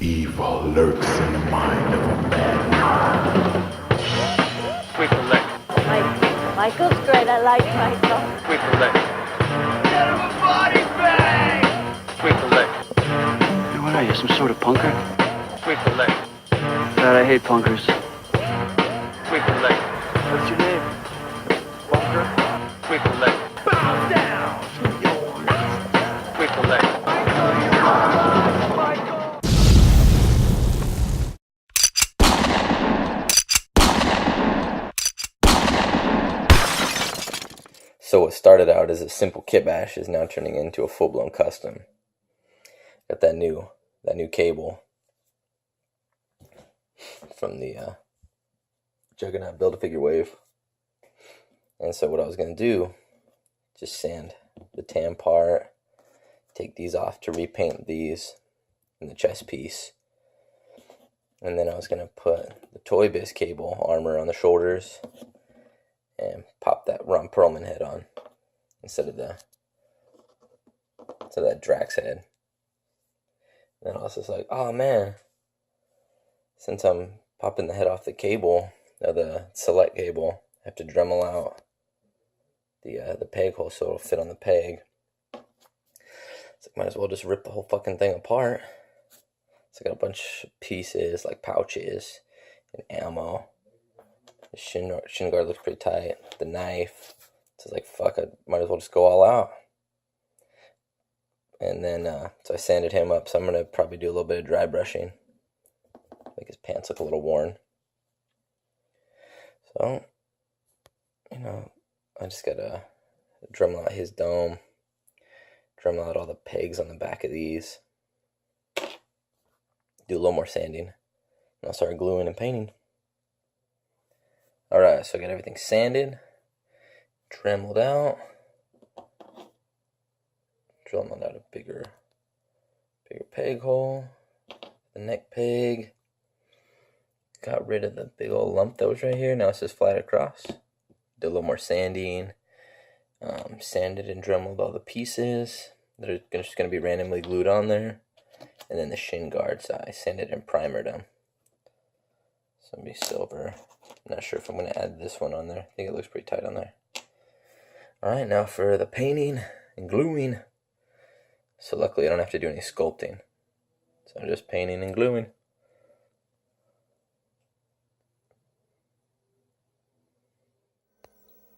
Evil lurks in the mind of a madman. Recollect. Michael's great. I like Michael. Recollect. Get him a body bag! Recollect. Hey, what are you, some sort of punker? Recollect. God, I hate punkers. Recollect. What's your name? Punker? Recollect. Bow down to your master! Recollect. Michael! So what started out as a simple kit bash is now turning into a full-blown custom. Got that new cable from the Juggernaut Build-A-Figure Wave. And so what I was going to do, just sand the tan part, take these off to repaint these in the chest piece. And then I was going to put the Toy Biz cable armor on the shoulders and pop that Ron Perlman head on instead of that Drax head. And then I was just like, oh man, since I'm popping the head off the cable, the select cable, I have to Dremel out the peg hole so it'll fit on the peg. So I might as well just rip the whole fucking thing apart. So I got a bunch of pieces like pouches and ammo. The shin guard looks pretty tight. The knife. So I was like, fuck, I might as well just go all out. And then, so I sanded him up. So I'm going to probably do a little bit of dry brushing. Make his pants look a little worn. So, I just got to Dremel out his dome. Dremel out all the pegs on the back of these. Do a little more sanding. And I'll start gluing and painting. Alright, so I got everything sanded, Dremeled out a bigger peg hole, the neck peg, got rid of the big old lump that was right here, now it's just flat across, did a little more sanding, sanded and Dremeled all the pieces that are just going to be randomly glued on there, and then the shin guards, I sanded and primered them, so it'll be silver. I'm not sure if I'm going to add this one on there. I think it looks pretty tight on there. Alright, now for the painting and gluing. So luckily I don't have to do any sculpting. So I'm just painting and gluing.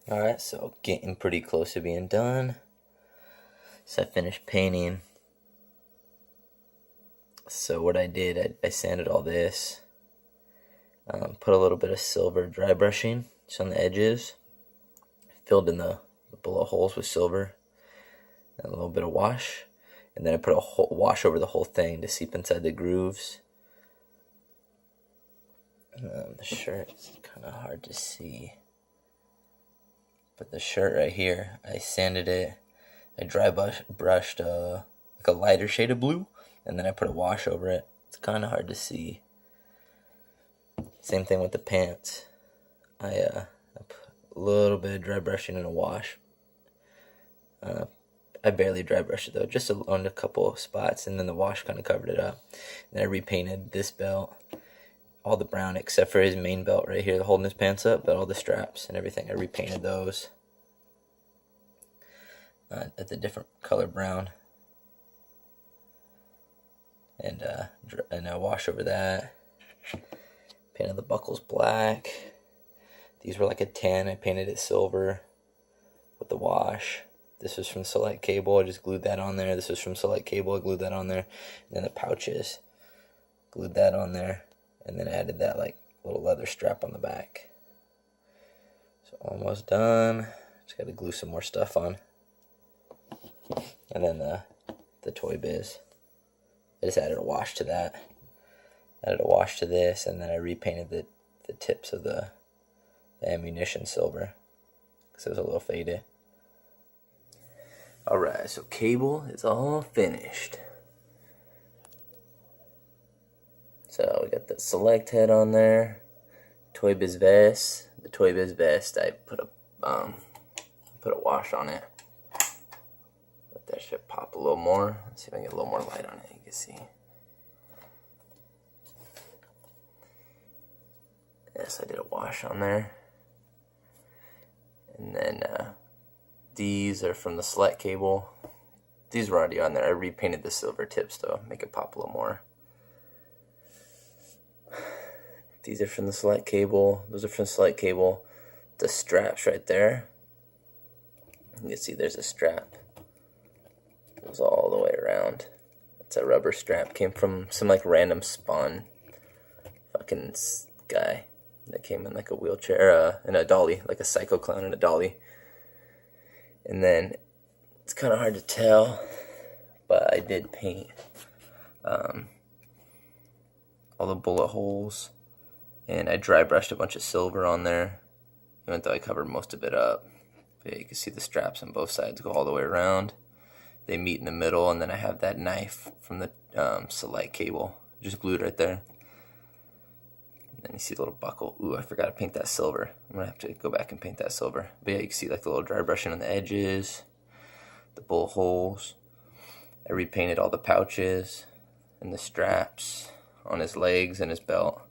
Alright, so getting pretty close to being done. So I finished painting. So what I did, I sanded all this. Put a little bit of silver dry brushing just on the edges. Filled in the below holes with silver. And a little bit of wash. And then I put a whole wash over the whole thing to seep inside the grooves. The shirt is kind of hard to see. But the shirt right here, I sanded it. I dry brushed like a lighter shade of blue. And then I put a wash over it. It's kind of hard to see. Same thing with the pants. I put a little bit of dry brushing and a wash. I barely dry brushed it though, just on a couple of spots, and then the wash kind of covered it up. And I repainted this belt, all the brown except for his main belt right here holding his pants up, but all the straps and everything, I repainted those at the different color brown. And I wash over that. Painted the buckles black. These were like a tan. I painted it silver with the wash. This was from Select Cable. I just glued that on there. This was from Select Cable. I glued that on there. And then the pouches. Glued that on there. And then added that like little leather strap on the back. So almost done. Just got to glue some more stuff on. And then the Toy Biz. I just added a wash to that. Added a wash to this, and then I repainted the tips of the ammunition silver because it was a little faded. Alright, so cable is all finished. So we got the Select head on there, Toy Biz vest. The Toy Biz vest, I put a wash on it. Let that shit pop a little more. Let's see if I can get a little more light on it. You can see. did a wash on there. And then these are from the select cable. These were already on there. I repainted the silver tips to make it pop a little more. These are from the select cable. Those are from the select cable. The straps right there. You can see there's a strap. It goes all the way around. It's a rubber strap. Came from some like random spawn fucking guy that came in like a wheelchair, in a dolly, like a psycho clown in a dolly. And then it's kind of hard to tell, but I did paint all the bullet holes, and I dry brushed a bunch of silver on there, even though I covered most of it up. But yeah, you can see the straps on both sides go all the way around. They meet in the middle, and then I have that knife from the select cable just glued right there. And then you see the little buckle. Ooh, I forgot to paint that silver. I'm going to have to go back and paint that silver. But yeah, you can see like the little dry brushing on the edges, the bullet holes. I repainted all the pouches and the straps on his legs and his belt,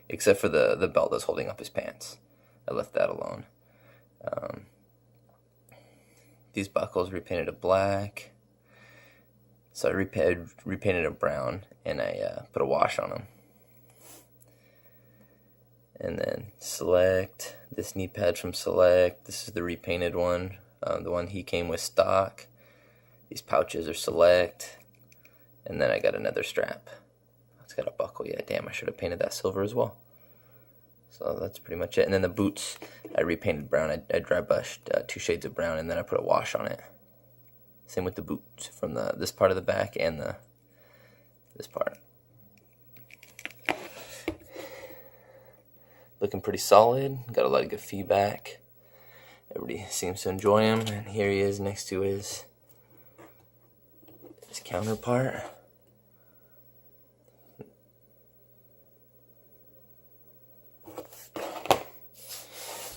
except for the belt that's holding up his pants. I left that alone. These buckles repainted it black. So I repainted it brown, and I put a wash on them. And then Select, this knee pad from Select. This is the repainted one, the one he came with stock. These pouches are Select. And then I got another strap. It's got a buckle. Yeah, damn, I should have painted that silver as well. So that's pretty much it. And then the boots, I repainted brown. I dry brushed 2 shades of brown, and then I put a wash on it. Same with the boots from this part of the back and this part. Looking pretty solid. Got a lot of good feedback. Everybody seems to enjoy him. And here he is next to his counterpart.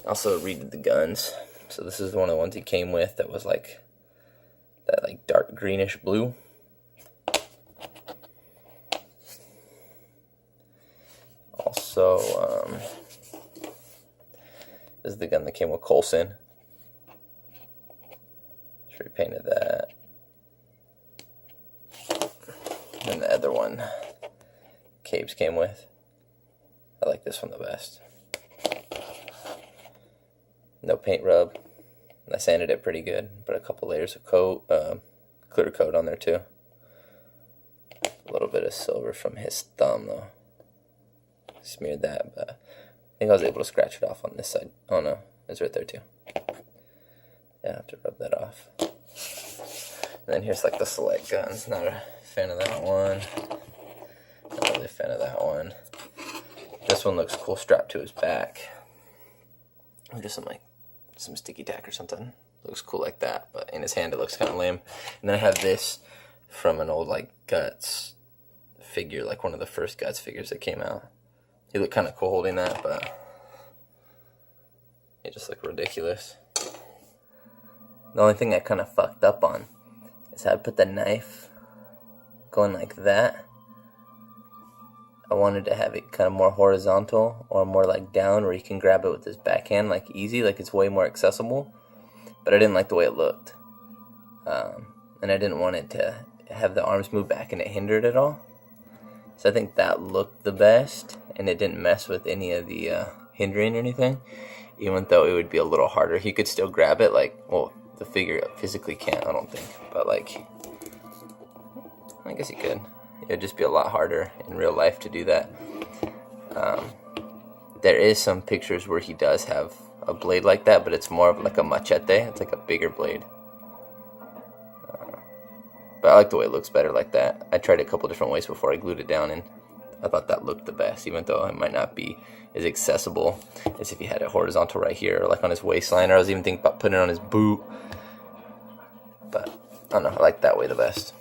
Also redid the guns. So this is one of the ones he came with that was like that like dark greenish blue. Also, this is the gun that came with Coulson. Just repainted that. And the other one Cabes came with. I like this one the best. No paint rub. I sanded it pretty good. Put a couple layers of clear coat on there too. A little bit of silver from his thumb though. Smeared that, but I think I was able to scratch it off on this side. Oh no, it's right there too. Yeah, I have to rub that off. And then here's like the Select guns. Not a fan of that one. Not really a fan of that one. This one looks cool strapped to his back. Or just some sticky tack or something. Looks cool like that, but in his hand it looks kind of lame. And then I have this from an old like Guts figure, like one of the first Guts figures that came out. He looked kind of cool holding that, but it just looked ridiculous. The only thing I kind of fucked up on is how I put the knife going like that. I wanted to have it kind of more horizontal or more like down where you can grab it with his backhand like easy, like it's way more accessible. But I didn't like the way it looked. And I didn't want it to have the arms move back and it hindered it all. So I think that looked the best, and it didn't mess with any of the hindering or anything, even though it would be a little harder. He could still grab it, like, well, the figure physically can't, I don't think, but like, I guess he could. It would just be a lot harder in real life to do that. There is some pictures where he does have a blade like that, but it's more of like a machete. It's like a bigger blade. But I like the way it looks better like that. I tried it a couple different ways before I glued it down, and I thought that looked the best, even though it might not be as accessible as if he had it horizontal right here, or like on his waistline, or I was even thinking about putting it on his boot. But I don't know, I like that way the best.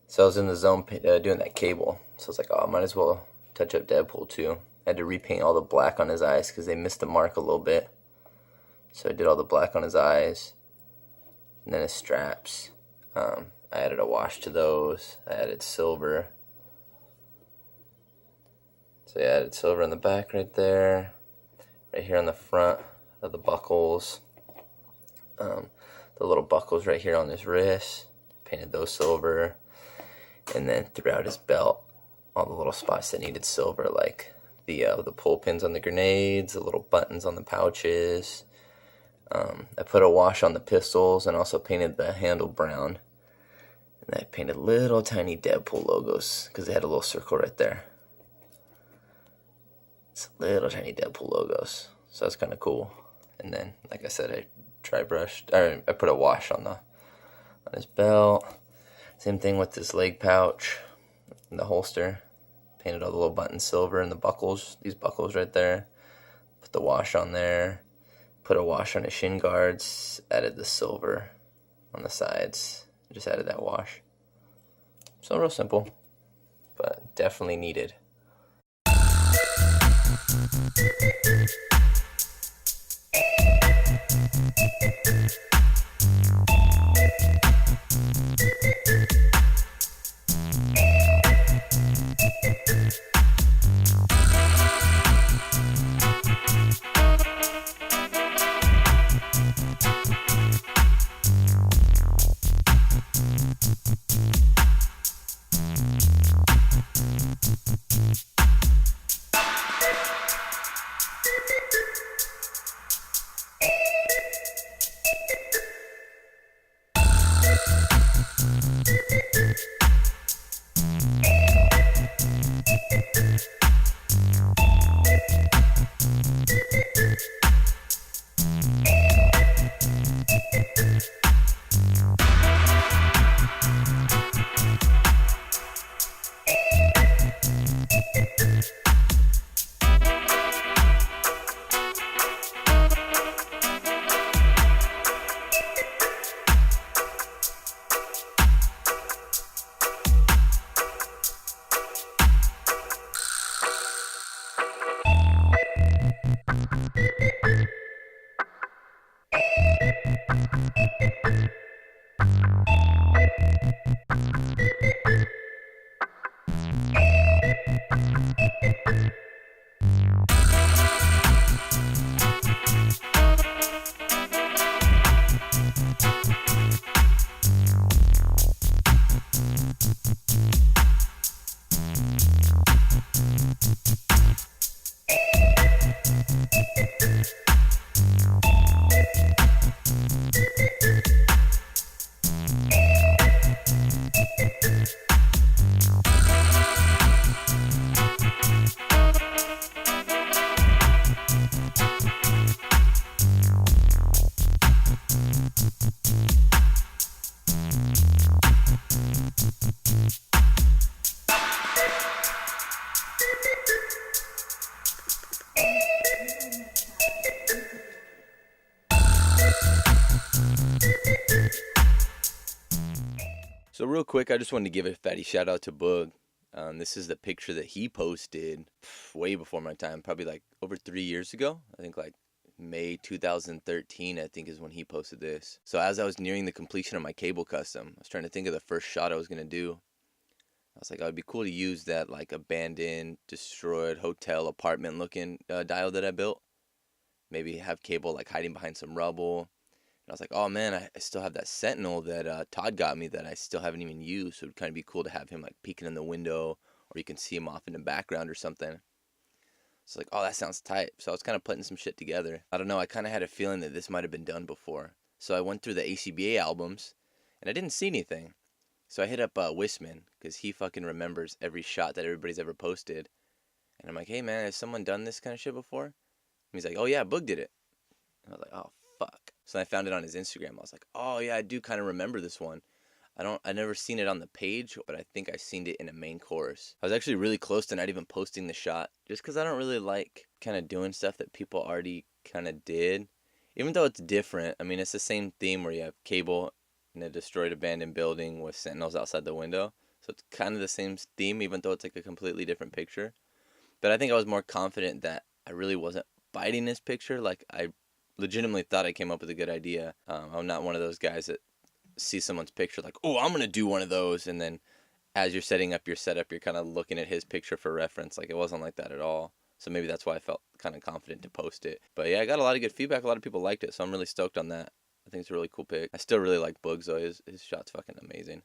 So I was in the zone doing that cable. So I was like, oh, I might as well touch up Deadpool too. I had to repaint all the black on his eyes because they missed the mark a little bit. So I did all the black on his eyes, and then his straps. I added a wash to those. I added silver. So I added silver on the back right there, right here on the front of the buckles. The little buckles right here on his wrist, painted those silver. And then throughout his belt, all the little spots that needed silver, like the pull pins on the grenades, the little buttons on the pouches. I put a wash on the pistols and also painted the handle brown. And I painted little tiny Deadpool logos because they had a little circle right there. It's little tiny Deadpool logos. So that's kind of cool. And then, like I said, I put a wash on his belt. Same thing with this leg pouch and the holster. Painted all the little buttons silver and the buckles, these buckles right there. Put the wash on there. Put a wash on his shin guards. Added the silver on the sides. Just added that wash. So real simple, but definitely needed. So real quick, I just wanted to give a fatty shout out to Boog. This is the picture that he posted way before my time, probably like over 3 years ago. I think like May 2013, I think is when he posted this. So as I was nearing the completion of my cable custom, I was trying to think of the first shot I was going to do. I was like, oh, it'd be cool to use that like abandoned, destroyed hotel apartment looking dial that I built. Maybe have cable like hiding behind some rubble. And I was like, oh man, I still have that Sentinel that Todd got me that I still haven't even used. So it'd kind of be cool to have him like peeking in the window, or you can see him off in the background or something. So like, oh, that sounds tight. So I was kind of putting some shit together. I don't know, I kind of had a feeling that this might have been done before. So I went through the ACBA albums, and I didn't see anything. So I hit up Wisman, because he fucking remembers every shot that everybody's ever posted. And I'm like, hey man, has someone done this kind of shit before? And he's like, oh yeah, Boog did it. And I was like, oh fuck. So I found it on his Instagram. I was like, oh yeah, I do kind of remember this one. I never seen it on the page, but I think I seen it in a main course. I was actually really close to not even posting the shot, just because I don't really like kind of doing stuff that people already kind of did. Even though it's different, I mean, it's the same theme where you have cable in a destroyed abandoned building with sentinels outside the window. So it's kind of the same theme, even though it's like a completely different picture. But I think I was more confident that I really wasn't biting this picture like I legitimately thought I came up with a good idea. I'm not one of those guys that see someone's picture like, oh, I'm going to do one of those. And then as you're setting up your setup, you're kind of looking at his picture for reference. Like, it wasn't like that at all. So maybe that's why I felt kind of confident to post it. But yeah, I got a lot of good feedback. A lot of people liked it. So I'm really stoked on that. I think it's a really cool pic. I still really like Boog's though. His shot's fucking amazing.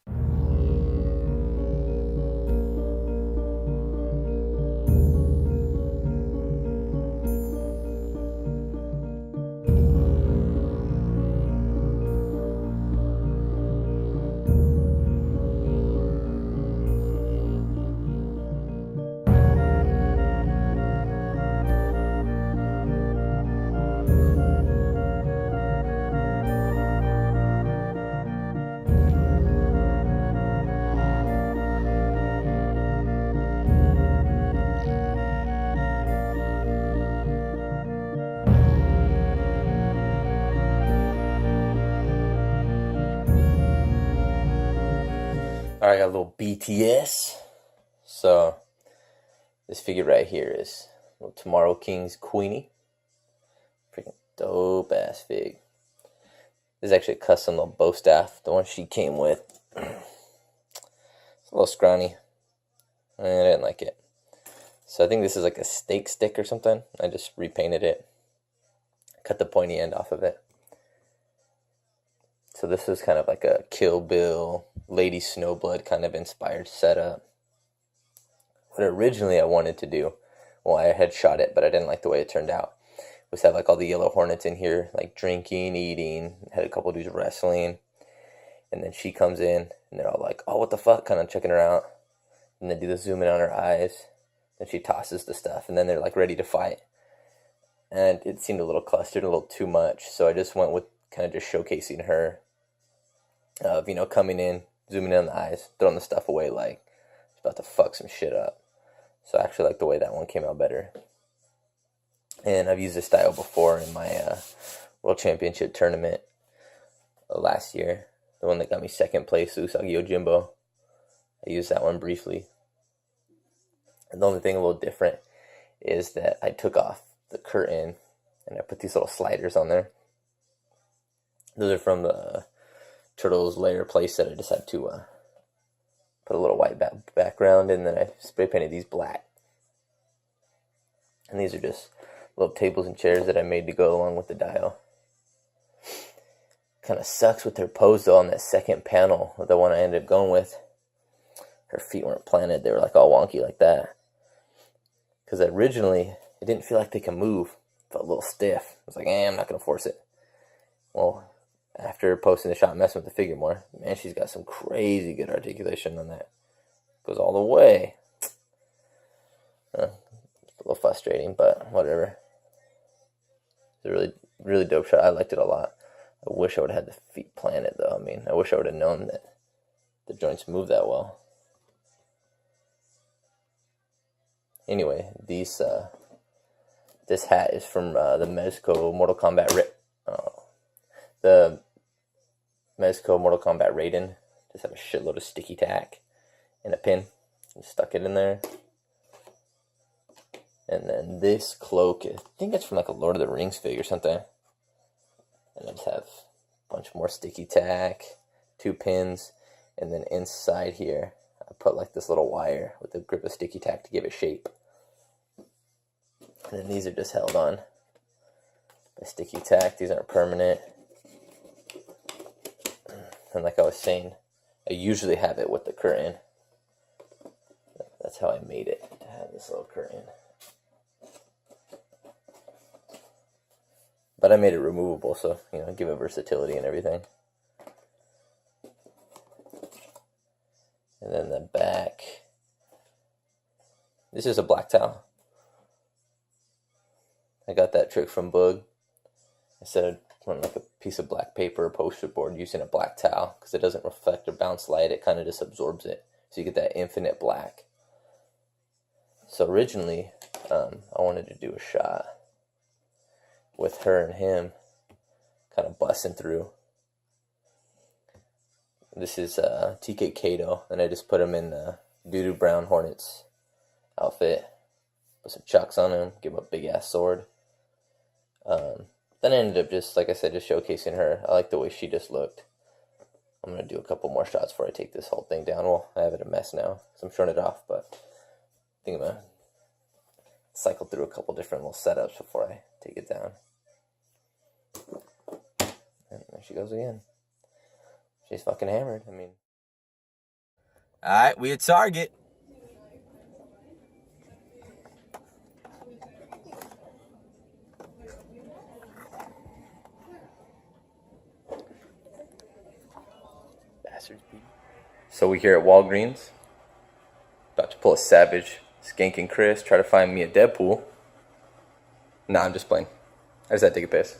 Alright, I got a little BTS. So, this figure right here is little Tomorrow King's Queenie. Freaking dope ass fig. This is actually a custom little bow staff, the one she came with. It's a little scrawny. I didn't like it. So I think this is like a steak stick or something. I just repainted it. Cut the pointy end off of it. So this is kind of like a Kill Bill, Lady Snowblood kind of inspired setup. What originally I wanted to do, well, I had shot it, but I didn't like the way it turned out, was have like all the yellow hornets in here, like drinking, eating, had a couple dudes wrestling, and then she comes in, and they're all like, oh, what the fuck, kind of checking her out, and they do the zoom in on her eyes, and she tosses the stuff, and then they're like ready to fight, and it seemed a little clustered, a little too much, so I just went with kind of just showcasing her, of, you know, coming in, zooming in on the eyes, throwing the stuff away like she's about to fuck some shit up. So I actually like the way that one came out better. And I've used this style before in my World Championship tournament last year. The one that got me second place, Usagi Yojimbo. I used that one briefly. And the only thing a little different is that I took off the curtain and I put these little sliders on there. Those are from the Turtles layer playset. I just had to put a little white background, and then I spray painted these black. And these are just little tables and chairs that I made to go along with the dial. Kind of sucks with her pose though on that second panel, the one I ended up going with. Her feet weren't planted. They were like all wonky like that. Because originally, it didn't feel like they could move. It felt a little stiff. I was like, I'm not going to force it. Well, after posting the shot and messing with the figure more, man, she's got some crazy good articulation on that. Goes all the way. It's a little frustrating, but whatever. It's a really, really dope shot. I liked it a lot. I wish I would have had the feet planted, though. I mean, I wish I would have known that the joints move that well. Anyway, this hat is from the Mezco Mortal Kombat the Mezco Mortal Kombat Raiden. Just have a shitload of sticky tack and a pin. And stuck it in there. And then this cloak, I think it's from like a Lord of the Rings fig or something. And I just have a bunch more sticky tack, 2 pins, and then inside here, I put like this little wire with a grip of sticky tack to give it shape. And then these are just held on by sticky tack. These aren't permanent. And like I was saying, I usually have it with the curtain. That's how I made it, to have this little curtain. But I made it removable, so, you know, give it versatility and everything. And then the back. This is a black towel. I got that trick from Boog. I said on like a piece of black paper or poster board using a black towel, because it doesn't reflect or bounce light, it kind of just absorbs it, so you get that infinite black. So originally I wanted to do a shot with her and him kind of busting through. This is TK Kato, and I just put him in the doo-doo brown Hornets outfit, put some chucks on him, give him a big ass sword. then I ended up just, like I said, just showcasing her. I like the way she just looked. I'm going to do a couple more shots before I take this whole thing down. Well, I have it a mess now, so I'm showing it off, but I think I'm going to cycle through a couple different little setups before I take it down. And there she goes again. She's fucking hammered. I mean. Alright, we at Target. Bastards. So we here at Walgreens. About to pull a savage. Skank and Chris try to find me a Deadpool. Nah, I'm just playing. I just had to take a piss.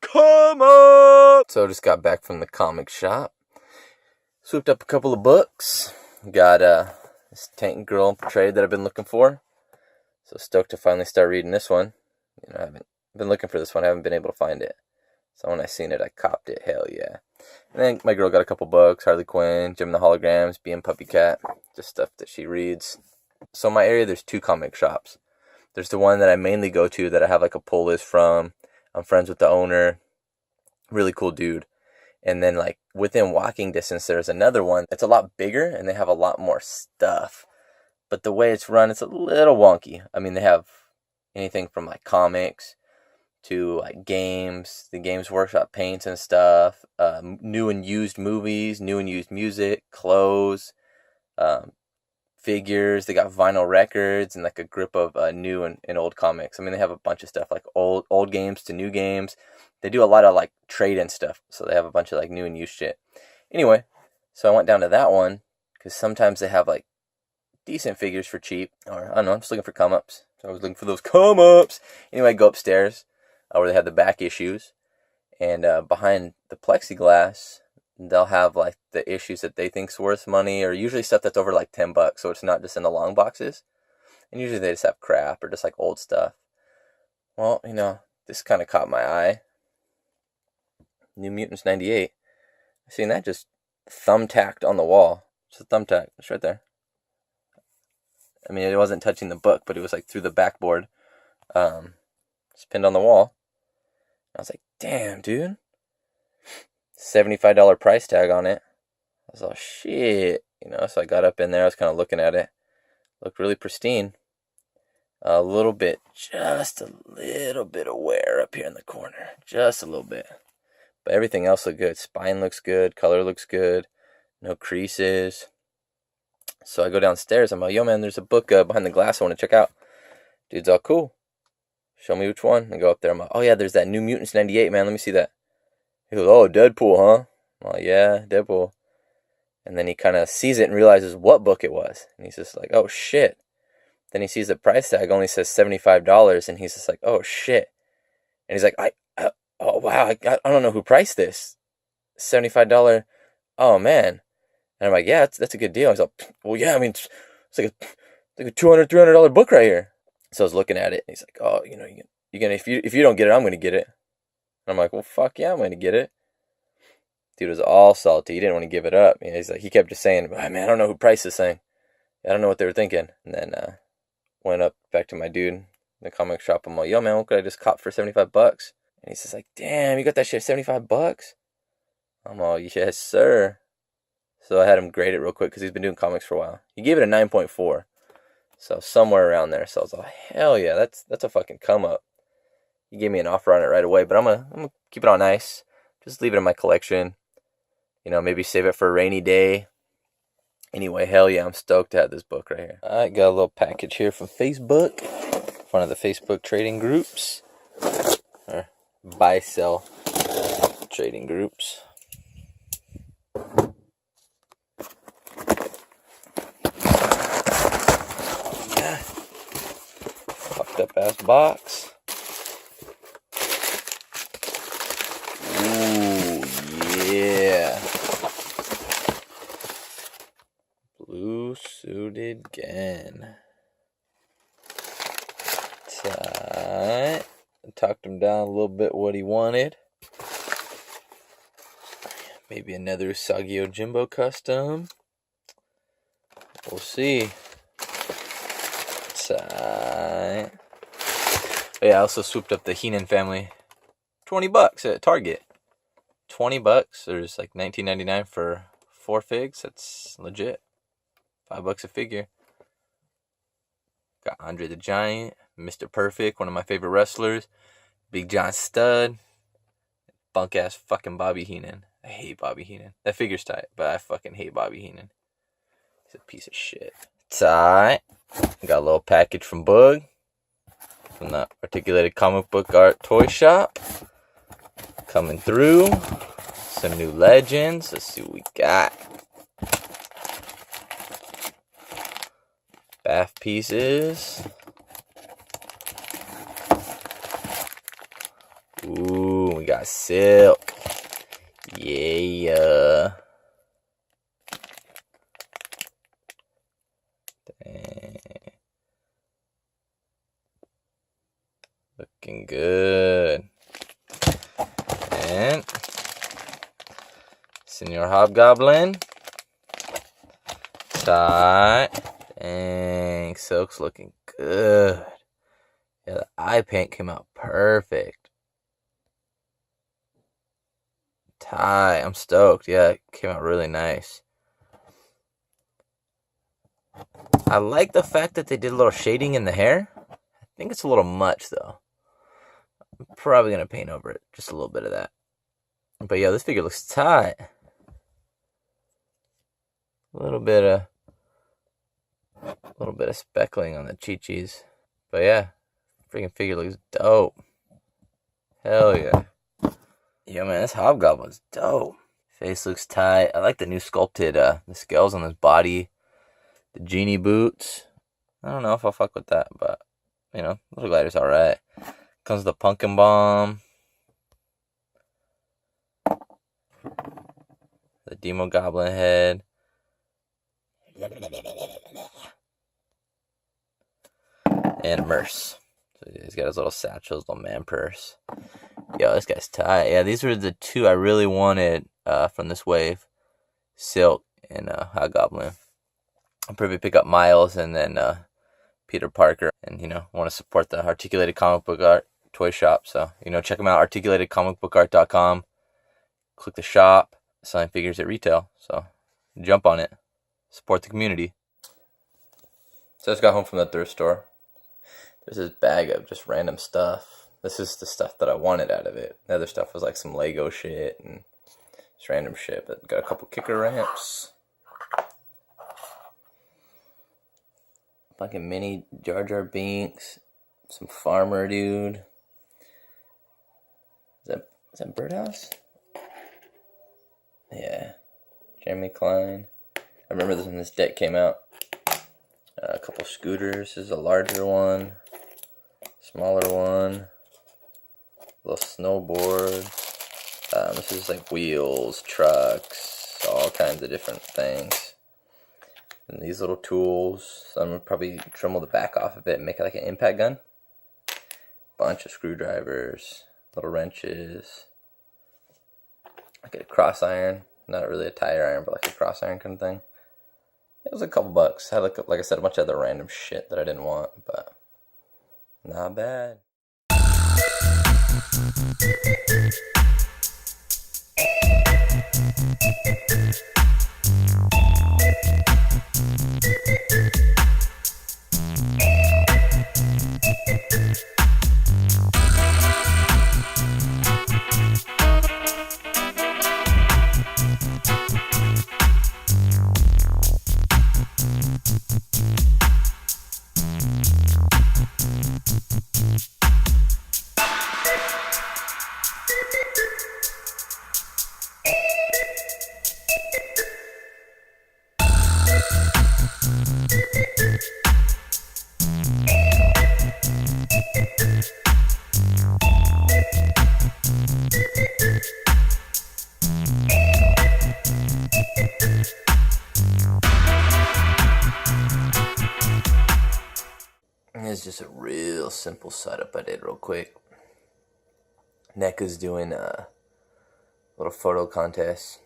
Come up! So I just got back from the comic shop. Swooped up a couple of books. Got this Tank Girl portrait that I've been looking for. So stoked to finally start reading this one. You know, I haven't been looking for this one. I haven't been able to find it. So when I seen it, I copped it. Hell yeah. And then my girl got a couple books. Harley Quinn, Jim and the Holograms, Being Puppy Cat. Just stuff that she reads. So in my area, there's 2 comic shops. There's the one that I mainly go to that I have like a pull list from. I'm friends with the owner. Really cool dude. And then like within walking distance, there's another one. It's a lot bigger and they have a lot more stuff. But the way it's run, it's a little wonky. I mean, they have anything from like comics to like games, the Games Workshop paints and stuff, new and used movies, new and used music, clothes, figures. They got vinyl records and like a grip of new and old comics. I mean, they have a bunch of stuff like old games to new games. They do a lot of like trade and stuff, so they have a bunch of like new and used shit. Anyway, so I went down to that one because sometimes they have like decent figures for cheap, or I don't know, I'm just looking for come-ups. So I was looking for those come-ups. Anyway, I go upstairs where they have the back issues, and behind the plexiglass, they'll have like the issues that they think's worth money, or usually stuff that's over like $10, so it's not just in the long boxes. And usually they just have crap or just like old stuff. Well, you know, this kind of caught my eye. New Mutants 98. I seen that just thumbtacked on the wall. It's a thumbtack. It's right there. I mean, it wasn't touching the book, but it was like through the backboard. Just pinned on the wall. I was like, damn, dude. $75 price tag on it. I was like, shit. you know. So I got up in there. I was kind of looking at it. Looked really pristine. A little bit, just a little bit of wear up here in the corner. Just a little bit. But everything else looked good. Spine looks good. Color looks good. No creases. So I go downstairs. I'm like, yo, man, there's a book behind the glass I want to check out. Dude's all, cool. Show me which one. I go up there. I'm like, oh, yeah, there's that New Mutants 98, man. Let me see that. He goes, oh, Deadpool, huh? I'm like, yeah, Deadpool. And then he kind of sees it and realizes what book it was. And he's just like, oh, shit. Then he sees the price tag only says $75, and he's just like, oh, shit. And he's like, oh, wow, I don't know who priced this. $75. Oh, man. And I'm like, yeah, that's a good deal. He's like, well, yeah, I mean, it's like a $200, $300 book right here. So I was looking at it, and he's like, oh, you know, you're gonna if you don't get it, I'm gonna get it. And I'm like, well, fuck yeah, I'm gonna get it. Dude was all salty. He didn't want to give it up. You know, he's like, he kept just saying, oh, man, I don't know who priced this thing. I don't know what they were thinking. And then went up back to my dude in the comic shop. I'm like, yo, man, what could I just cop for $75? And he's just like, damn, you got that shit $75? I'm all, yes, sir. So I had him grade it real quick because he's been doing comics for a while. He gave it a 9.4. So somewhere around there. So I was like, hell yeah, that's a fucking come up. He gave me an offer on it right away, but I'm gonna keep it on ice. Just leave it in my collection. You know, maybe save it for a rainy day. Anyway, hell yeah, I'm stoked to have this book right here. Alright, got a little package here from Facebook. One of the Facebook trading groups. Or buy-sell trading groups. Yeah. Fucked up ass box. Ooh, yeah. Blue suited again. Tight. Talked him down a little bit what he wanted. Maybe another Usagi Jimbo custom. We'll see. Tight. Oh, yeah, I also swooped up the Heenan family. $20 at Target. $20. There's like $19.99 for 4 figs. That's legit. $5 a figure. Got Andre the Giant, Mr. Perfect, one of my favorite wrestlers, Big John Studd, bunk ass fucking Bobby Heenan. I hate Bobby Heenan. That figure's tight, but I fucking hate Bobby Heenan. He's a piece of shit. Tight. Got a little package from Boog, from the Articulated Comic Book Art Toy Shop. Coming through. Some new legends. Let's see what we got. Bath pieces. Ooh, we got Silk. Yeah. Dang. Looking good. And Senior Hobgoblin. Tight. Dang, Silk's looking good. Yeah, the eye paint came out perfect. Tight. I'm stoked. Yeah, it came out really nice. I like the fact that they did a little shading in the hair. I think it's a little much, though. I'm probably going to paint over it. Just a little bit of that. But yeah, this figure looks tight. A little bit of speckling on the chi-chis. But yeah, freaking figure looks dope. Hell yeah. Yeah, man, this Hobgoblin's dope. Face looks tight. I like the new sculpted, the scales on his body. The genie boots. I don't know if I'll fuck with that, but, you know, Little Glider's alright. Comes with the pumpkin bomb. The Demo Goblin head. And Merce. So he's got his little satchel, his little man purse. Yo, this guy's tight. Yeah, these were the two I really wanted from this wave. Silk and Hobgoblin. I'll probably pick up Miles and then Peter Parker. And, you know, want to support the Articulated Comic Book Art Toy Shop. So, you know, check them out, articulatedcomicbookart.com. Click the shop, selling figures at retail. So, jump on it. Support the community. So I just got home from the thrift store. There's this bag of just random stuff. This is the stuff that I wanted out of it. The other stuff was like some Lego shit and just random shit. But got a couple kicker ramps. Fucking mini Jar Jar Binks. Some Farmer Dude. Is that Birdhouse? Yeah. Jeremy Klein. I remember this when this deck came out. A couple scooters. This is a larger one. Smaller one. Little snowboard. This is like wheels, trucks, all kinds of different things. And these little tools. So I'm going to probably trim the back off of it and make it like an impact gun. Bunch of screwdrivers. Little wrenches. Like a cross iron. Not really a tire iron, but like a cross iron kind of thing. It was a couple bucks. Had like I said, a bunch of other random shit that I didn't want, but not bad. It's just a real simple setup I did real quick. NECA's doing a little photo contest.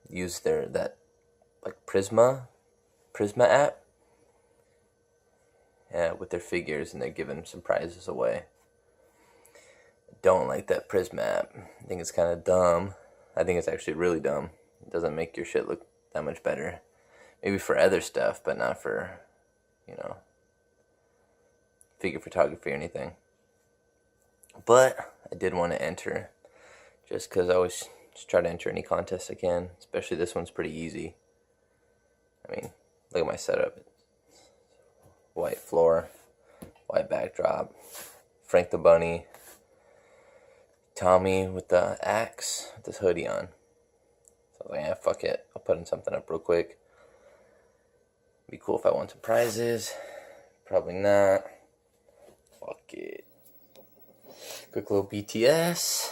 Use that like Prisma app. Yeah, with their figures, and they're giving some prizes away. Don't like that Prisma app. I think it's kind of dumb. I think it's actually really dumb. It doesn't make your shit look that much better. Maybe for other stuff, but not for, figure photography or anything. But I did want to enter, just because I always just try to enter any contest I can. Especially this one's pretty easy. I mean, look at my setup. White floor, white backdrop, Frank the Bunny, Tommy with the axe, with this hoodie on. So I was like, yeah, fuck it. I'll put in something up real quick. Be cool if I won some prizes. Probably not. Fuck it. Quick little BTS.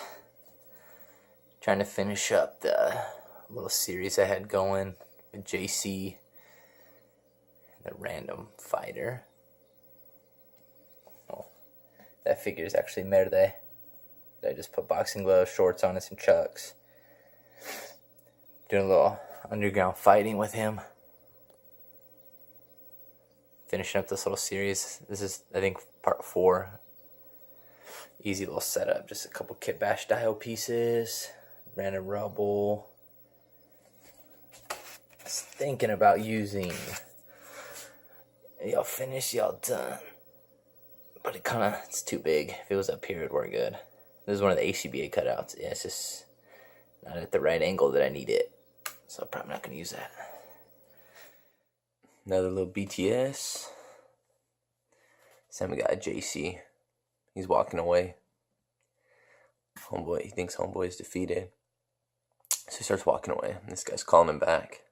Trying to finish up the little series I had going with JC. The random fighter. Oh, that figure is actually Merde. I just put boxing gloves, shorts on, and some chucks. Doing a little underground fighting with him. Finishing up this little series. This is, I think, part 4. Easy little setup. Just a couple kit bash dio pieces. Random rubble. I was thinking about using... Y'all finished, y'all done. But it's too big. If it was up here, it'd work good. This is one of the ACBA cutouts. Yeah, it's just not at the right angle that I need it. So I'm probably not going to use that. Another little BTS. Same guy, JC. He's walking away. Homeboy, he thinks Homeboy is defeated. So he starts walking away. And this guy's calling him back.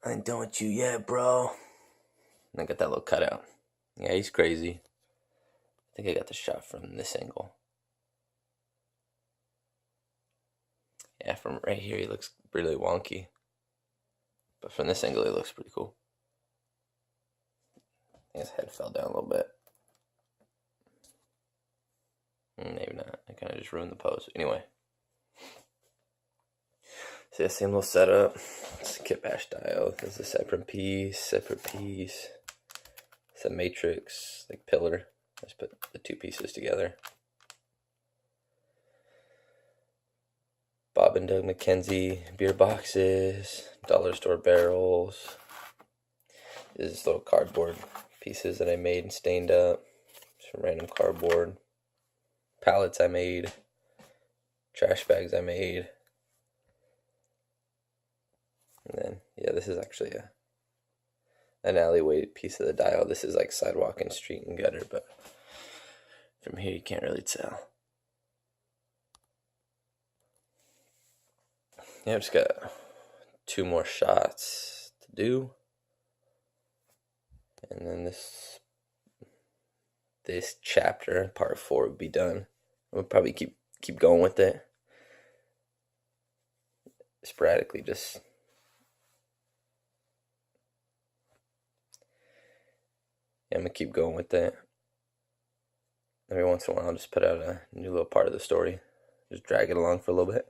I ain't done with you yet, bro. And I got that little cutout. Yeah, he's crazy. I think I got the shot from this angle. Yeah, from right here he looks really wonky. But from this angle he looks pretty cool. I think his head fell down a little bit. Maybe not. I kind of just ruined the pose. Anyway. So yeah, same little setup. It's a kit bash dial. There's a separate piece. It's a matrix, like pillar. Let's put the two pieces together. Bob and Doug McKenzie beer boxes, dollar store barrels. This is little cardboard pieces that I made and stained up. Some random cardboard. Pallets I made. Trash bags I made. And then, yeah, this is actually an alleyway piece of the dial. This is like sidewalk and street and gutter, but from here you can't really tell. Yeah, I've just got 2 more shots to do. And then this chapter, part 4, would be done. We'll probably keep going with it. Sporadically, just I'm gonna keep going with that. Every once in a while I'll just put out a new little part of the story. Just drag it along for a little bit.